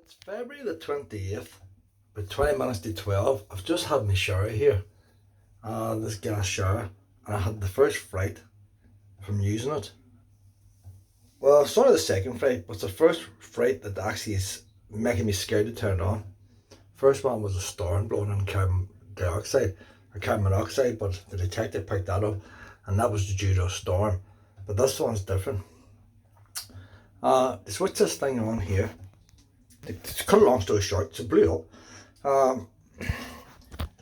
It's February the 28th, about 20 minutes to 12. I've just had my shower here, this gas shower, and I had the first fright from using it. Well, it's sort of the second fright, but it's the first fright that actually is making me scared to turn it on. First one was a storm blowing in carbon dioxide, or carbon monoxide, but the detective picked that up, and that was due to a storm. But this one's different. To switch this thing on here, to cut a long story short, so it blew up.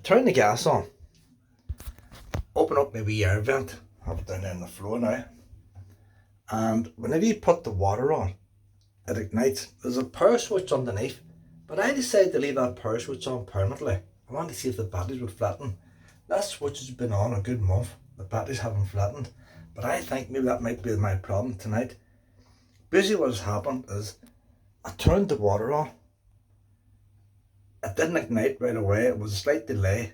Turn the gas on, open up my wee air vent, have it down there on the floor now, and whenever you put the water on, it ignites. There's a power switch underneath, but I decided to leave that power switch on permanently. I wanted to see if the batteries would flatten. That switch has been on a good month, the batteries haven't flattened, but I think maybe that might be my problem tonight. Basically what has happened is, I turned the water on. It didn't ignite right away, it was a slight delay,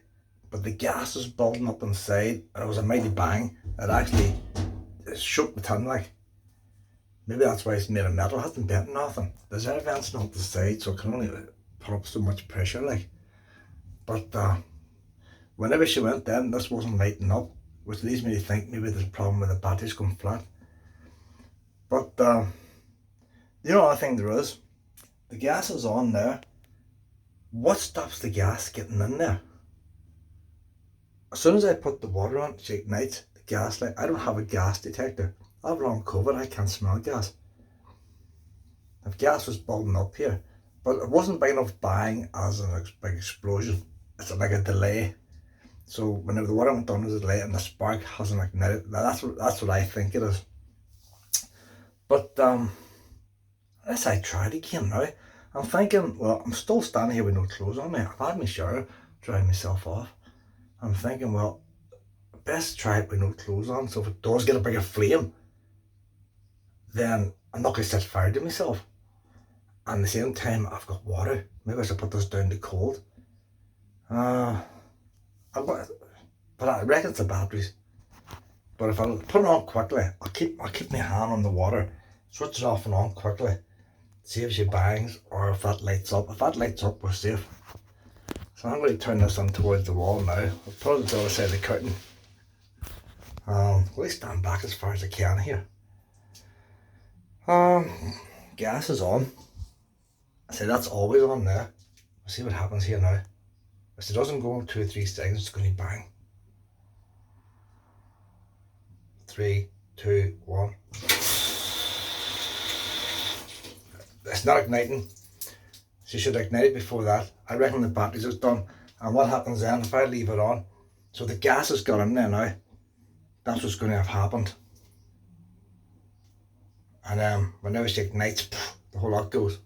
but the gas was building up inside and it was a mighty bang. It shook the tin like. Maybe that's why it's made of metal, it hasn't bent nothing. There's air vents on the side, so it can only put up so much pressure like. But whenever she went then, this wasn't lighting up, which leads me to think maybe there's a problem with the batteries going flat. But the only thing there is, the gas is on there. What stops the gas getting in there? As soon as I put the water on, she ignites the gas light. I don't have a gas detector. I have long COVID, I can't smell gas. If gas was building up here, but it wasn't big enough bang as a big explosion. It's like a delay. So whenever the water went on, there's a delay and the spark hasn't ignited. That's what I think it is. But unless I tried again now, I'm thinking, well, I'm still standing here with no clothes on me. I've had my shower, dried myself off. I'm thinking, well, best try it with no clothes on, so if it does get a bigger flame, then I'm not going to set fire to myself. And at the same time, I've got water. Maybe I should put this down to cold. But I reckon it's the batteries. But if I put it on quickly, I'll keep my hand on the water, switch it off and on quickly, see if she bangs or if that lights up. If that lights up, we're safe. So I'm going to turn this on towards the wall now. I'll put it on the other side of the curtain. Really stand back as far as I can here. Gas is on. I say that's always on there. We'll see what happens here now. If it doesn't go in 2 or 3 seconds, it's going to bang. 3, 2, 1. It's not igniting. She should ignite it before that. I reckon the batteries is done. And what happens then if I leave it on? So the gas has got in there now. That's what's going to have happened. And whenever she ignites, the whole lot goes.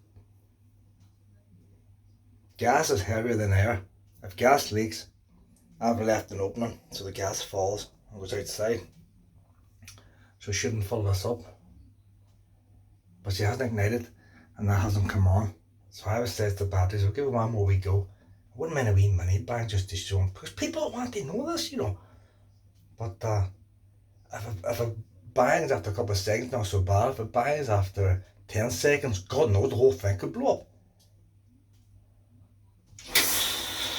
Gas is heavier than air. If gas leaks, I've left an opening so the gas falls and goes outside. So she shouldn't fill this up. But she hasn't ignited and that hasn't come on. So I always said to the batteries, we'll give it one more wee go. I wouldn't mind a wee mini bang just to show them, because people want to know this, But if it bangs after a couple of seconds, not so bad. If it bangs after 10 seconds, God knows the whole thing could blow up.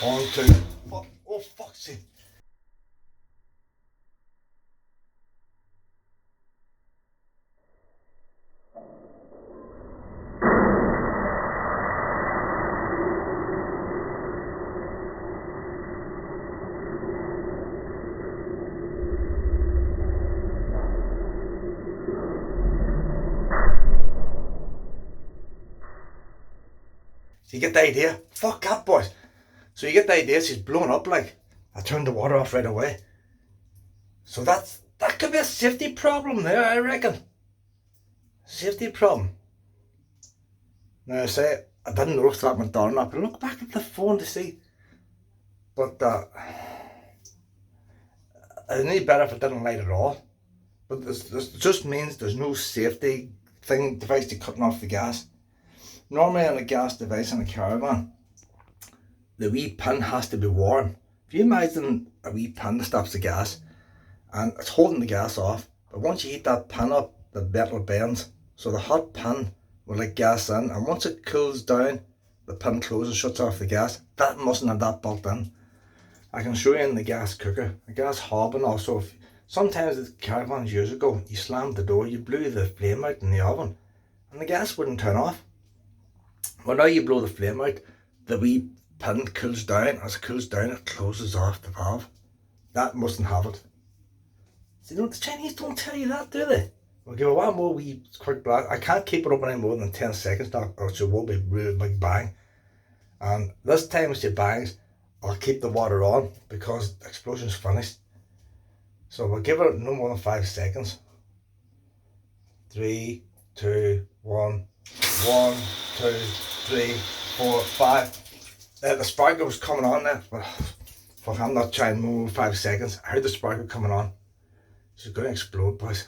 1, 2, oh fuck's sake. So you get the idea? Fuck that, boys. So you get the idea, she's blowing up like. I turned the water off right away. So that could be a safety problem there, I reckon. Safety problem. Now I say, I didn't know if that went down or not, but look back at the phone to see. But it'd need better if it didn't light at all. But this just means there's no safety device to cutting off the gas. Normally on a gas device in a caravan, the wee pin has to be warm. If you imagine a wee pin that stops the gas and it's holding the gas off, but once you heat that pin up, the metal bends, so the hot pin will let gas in, and once it cools down, the pin closes, shuts off the gas. That mustn't have that built in. I can show you in the gas cooker, the gas hob, and also sometimes the caravans years ago, you slammed the door, you blew the flame out in the oven, and the gas wouldn't turn off. Well, now you blow the flame out, the wee pin cools down. As it cools down, it closes off the valve. That mustn't have it. See, the Chinese don't tell you that, do they? We'll give it one more wee quick blast. I can't keep it open any more than 10 seconds now, or it will be a really big bang. And this time as it bangs, I'll keep the water on because the explosion's finished. So we'll give it no more than 5 seconds. 3, 2, 1. 1, 2, 3, 4, 5. The sparkle was coming on there. Fuck, I'm not trying more than 5 seconds. I heard the sparkle coming on. It's going to explode, boys.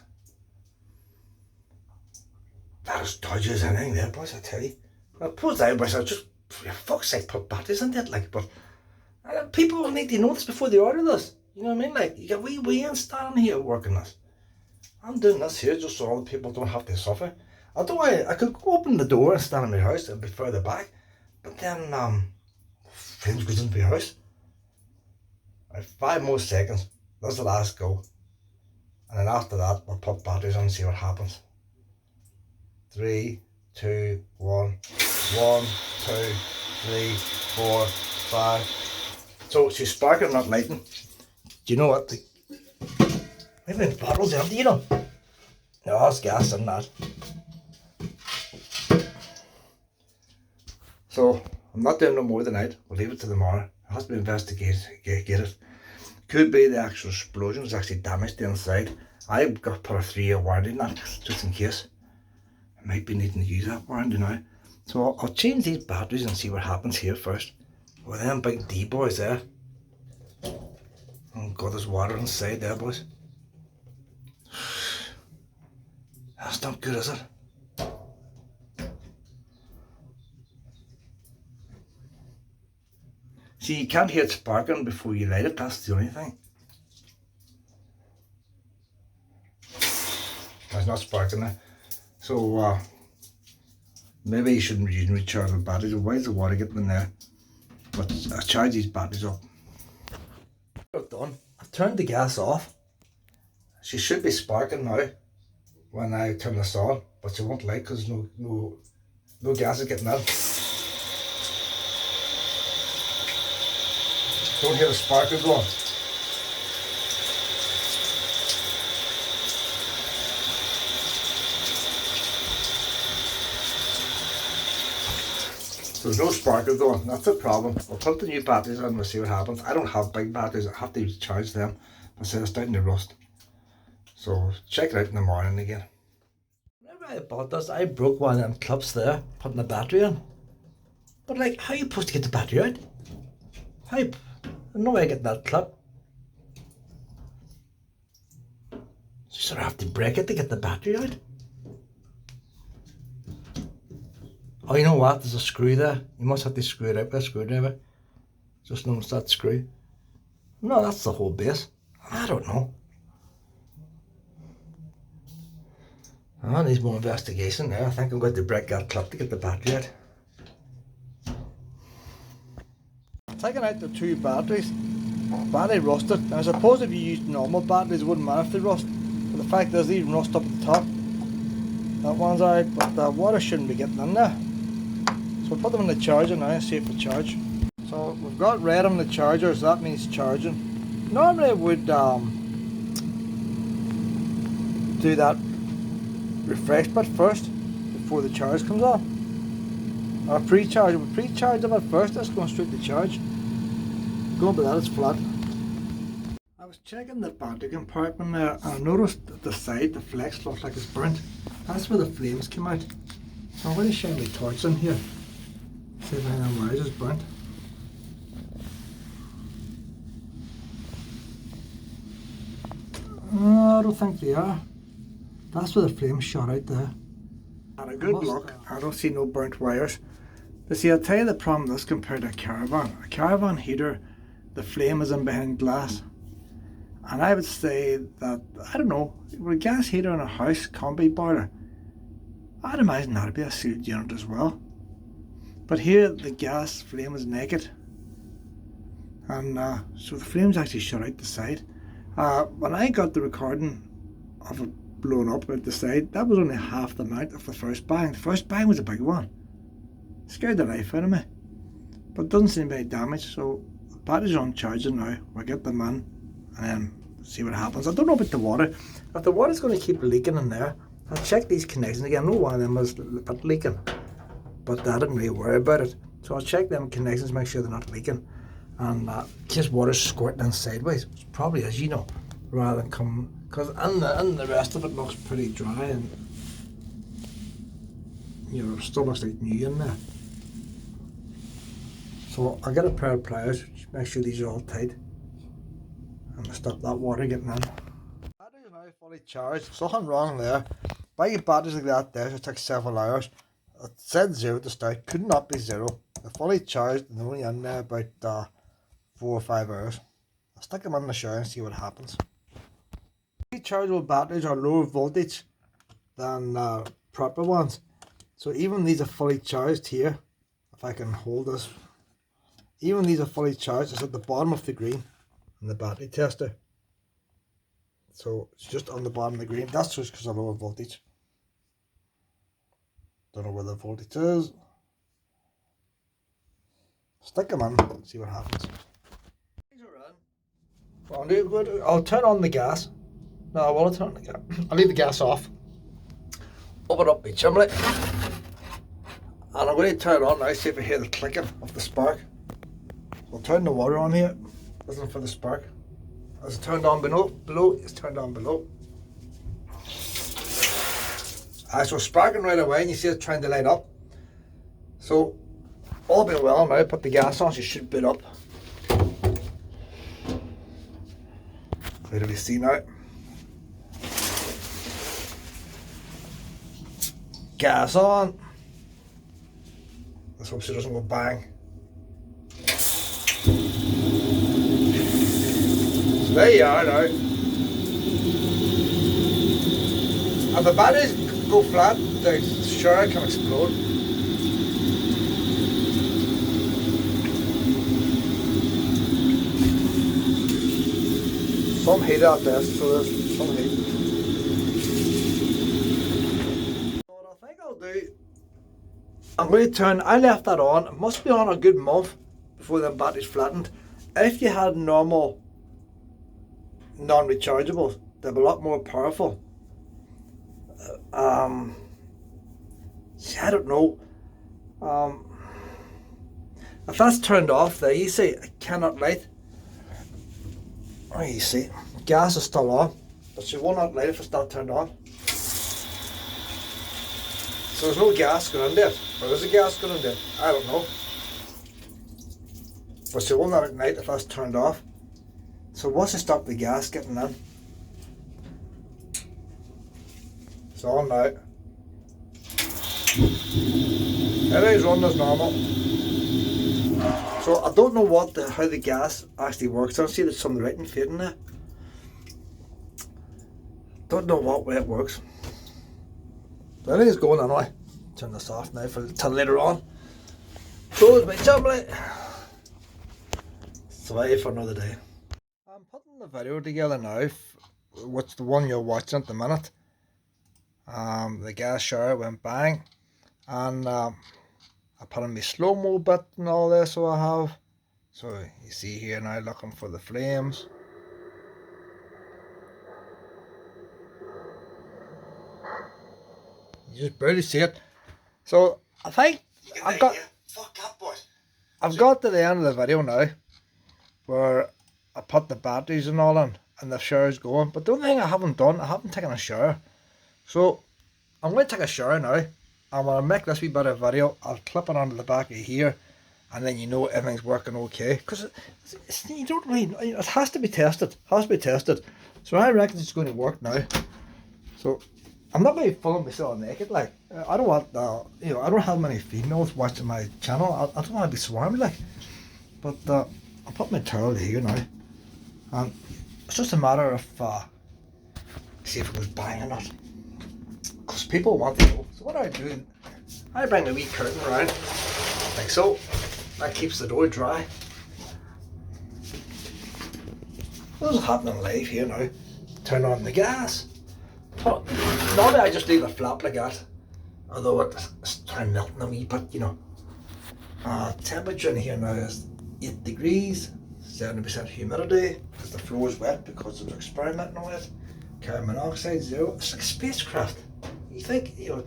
That was dodgy as anything there, boys, I tell you. I put that, boys, I just, for fuck's sake, put batteries in it, like, but people need to know this before they order this. You know what I mean? Like, you got we ain't standing here working this. I'm doing this here just so all the people don't have to suffer. I could go open the door and stand in my house and be further back, but then flames goes into my house. Right, 5 more seconds. That's the last go. And then after that, we'll put batteries on and see what happens. 3, 2, 1. 1, 2, 3, 4, 5. So she's sparking, not lighting. Do you know what? Maybe the bottle's empty, you know. No, it's gas in that. So I'm not doing no more tonight. We'll leave it to tomorrow. It has to be investigated. Get it. Could be the actual explosion is actually damaged the inside. I've got to put a 3-year warranty in that just in case. I might be needing to use that warranty now. So I'll change these batteries and see what happens here first. Well, them big D boys there. Oh God, there's water inside there, boys. That's not good, is it? See, you can't hear it sparking before you light it, that's the only thing. It's not sparking there. So, maybe you shouldn't be using rechargeable batteries. Why is the water getting in there? But I charge these batteries up. I've done. I've turned the gas off. She should be sparking now when I turn this on, but she won't light because no gas is getting out. Don't hear the sparkle going. So there's no sparkle going, that's the problem. We'll put the new batteries in and we'll see what happens. I don't have big batteries, I have to charge them. I said it's starting to rust. So check it out in the morning again. Whenever I bought this, I broke one of them clips there, putting the battery in. But like, how are you supposed to get the battery out? How? No way I get that clip. So you sort of have to break it to get the battery out. Oh, you know what? There's a screw there. You must have to screw it out with a screwdriver. Just notice that screw. No, that's the whole base. I don't know. Oh, needs more investigation there. I think I'm going to break that clip to get the battery out. Taking out the 2 batteries. Battery rusted. Now I suppose if you used normal batteries it wouldn't matter if they rust. But the fact is even rust up at the top. That one's alright, but the water shouldn't be getting in there. So we'll put them in the charger now and see if they charge. So we've got red on the charger, so that means charging. Normally I would do that refresh bit first before the charge comes on. Or pre-charge. We'll pre-charge them at first, that's going straight to charge. Going by that, it's flat. I was checking the battery compartment there and I noticed that the side, the flex looks like it's burnt. That's where the flames came out. So I'm going to shine my torch in here. See if any of them wires is burnt. No, I don't think they are. That's where the flames shot out there. And a good look, I don't see no burnt wires. But see, I'll tell you the problem with this compared to a caravan. A caravan heater, the flame is in behind glass. And I would say that, I don't know, with a gas heater in a house, combi boiler, I'd imagine that'd be a sealed unit as well. But here the gas flame is naked, and so the flames actually shut out the side. When I got the recording of it blown up at the side, that was only half the amount of the first bang. The first bang was a big one. It scared the life out of me. But it doesn't seem to be any damage, so the batteries are on charging now. We'll get them in and then see what happens. I don't know about the water. If the water's going to keep leaking in there, I'll check these connections again. I know one of them was a bit leaking, but I didn't really worry about it. So I'll check them connections, make sure they're not leaking. And in case water's squirting in sideways, which probably is, you know, rather than come, because and the rest of it looks pretty dry and, you know, it still looks like new in there. So I'll get a pair of pliers, make sure these are all tight, and to stop that water getting in. Battery is now fully charged, there's nothing wrong there. Buying batteries like that there, it takes several hours. It said 0 to start, could not be 0. They're fully charged and they're only in there about 4 or 5 hours. I'll stick them in the shower and see what happens. Rechargeable batteries are lower voltage than proper ones. So even these are fully charged here, if I can hold this. Even these are fully charged, it's at the bottom of the green in the battery tester. So it's just on the bottom of the green, that's just because of lower voltage. Don't know where the voltage is. Stick them in, see what happens. I'll turn on the gas. No, I will turn on the gas. I'll leave the gas off. Open up my chimney. And I'm going to turn it on now, see if I hear the clicking of the spark. I'll turn the water on here. Listen for the spark. Is it turned on below? It's turned on below. So it's sparking right away and you see it trying to light up. So all being well now, put the gas on, so it should boot up. Where do we see now? Gas on. Let's hope she doesn't go bang. So there you are now. If the batteries go flat, the shower can explode. Some heat out there, so there's some heat. So what I think I'll do, I'm going to turn, I left that on, it must be on a good month before the battery's flattened. If you had normal non-rechargeables, they'd be a lot more powerful. I don't know. If that's turned off there, you see, I cannot light. Oh, you see, gas is still on, but she will not light if it's not turned on. So there's no gas going in there, or is there gas going in there? I don't know. But she will not ignite if that's turned off. So once you stop the gas getting in, it's on now. Everything's running as normal. So I don't know how the gas actually works. I see there's some writing fading there. Don't know what way it works. But everything's going anyway. Turn this off now till later on. Close my chimney. Survive for another day. I'm putting the video together now. What's the one you're watching at the minute? The gas shower went bang, and I put in my slow-mo bit and all this, so I have. So you see here now, looking for the flames. You just barely see it. So I think I've got to the end of the video now, where I put the batteries and all in, and the shower's going. But the only thing I haven't done, I haven't taken a shower. So I'm going to take a shower now, and when I make this wee bit of video, I'll clip it onto the back of here, and then you know everything's working okay. Because you don't really know, it has to be tested. So I reckon it's going to work now. So I'm not going to film myself naked. Like, I don't want, I don't have many females watching my channel. I don't want to be swarmed like. But I'll put my towel here now, and it's just a matter of see if it goes bang or not. Because people want to know. So what I do, I bring a wee curtain around. like so. That keeps the door dry. What's happening live here now? Turn on the gas. Normally I just leave it flap like that, although it's trying melting a wee bit, you know. Temperature in here now is 8 degrees, 70% humidity, because the floor is wet because I was experimenting with it. Carbon monoxide, 0. It's like a spacecraft. You think, you know,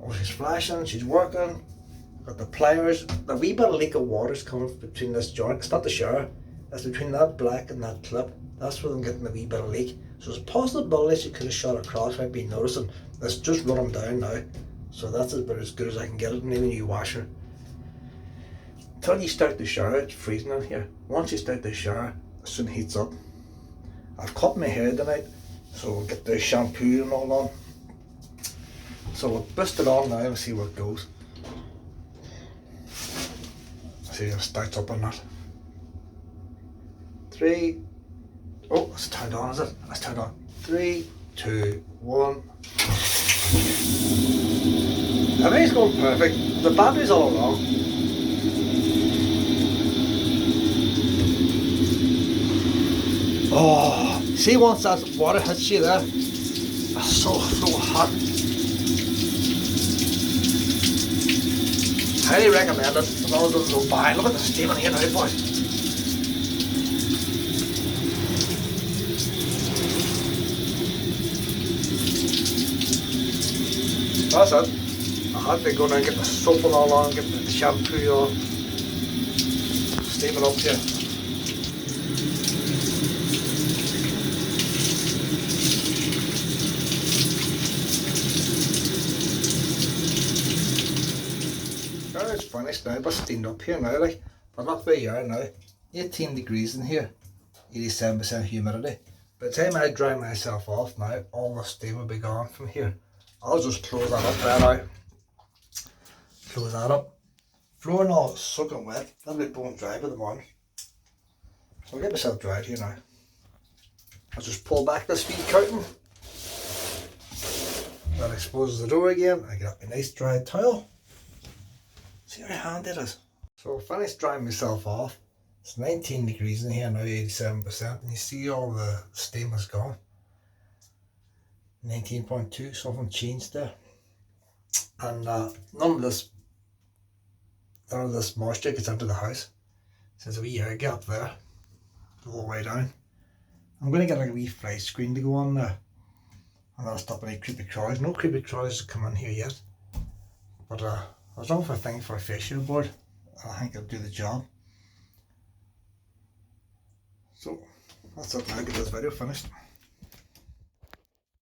oh, she's flashing, she's working, got the pliers. The wee bit of leak of water is coming between this joint. It's not the shower, it's between that black and that clip. That's where I'm getting the wee bit of leak. So there's a possibility she could have shot across without being noticing. It's just running down now. So that's about as good as I can get it in the new washer. Until you start the shower, it's freezing in here. Once you start the shower, it soon heats up. I've cut my hair tonight, so we'll get the shampoo and all on. So we'll boost it on now and see where it goes. See if it starts up or not. 3. Oh, it's turned on, is it? It's turned on. 3, 2, 1. Everything's going perfect. The battery's all along. Oh, see, once that water hits you there, it's so hot. Highly recommend it. As long as it doesn't go by. Look at the steam in here now, boys. That's it. I had to go down and get the soap and all on, get the shampoo on, steam it up here. It's finished now, but steamed up here now, like. But look where you are now. 18 degrees in here, 87% humidity. By the time I dry myself off now, all the steam will be gone from here. I'll just close that up there now. Close that up. Floor and all is soaking wet. That'll be bone dry by the morning. I'll get myself dried here now. I'll just pull back this wee curtain. That exposes the door again. I get a nice dry towel. See how handy it is. So I finished drying myself off. It's 19 degrees in here now, 87%, and you see all the steam has gone. 19.2, something changed there. And none of this moisture gets into the house. There's a wee air gap there, the whole way down. I'm going to get like a wee fly screen to go on there. And that'll stop any creepy crawlies. No creepy crawlies have come in here yet. But I was looking for a thing for a facial board. I think it'll do the job. So that's it now, get this video finished.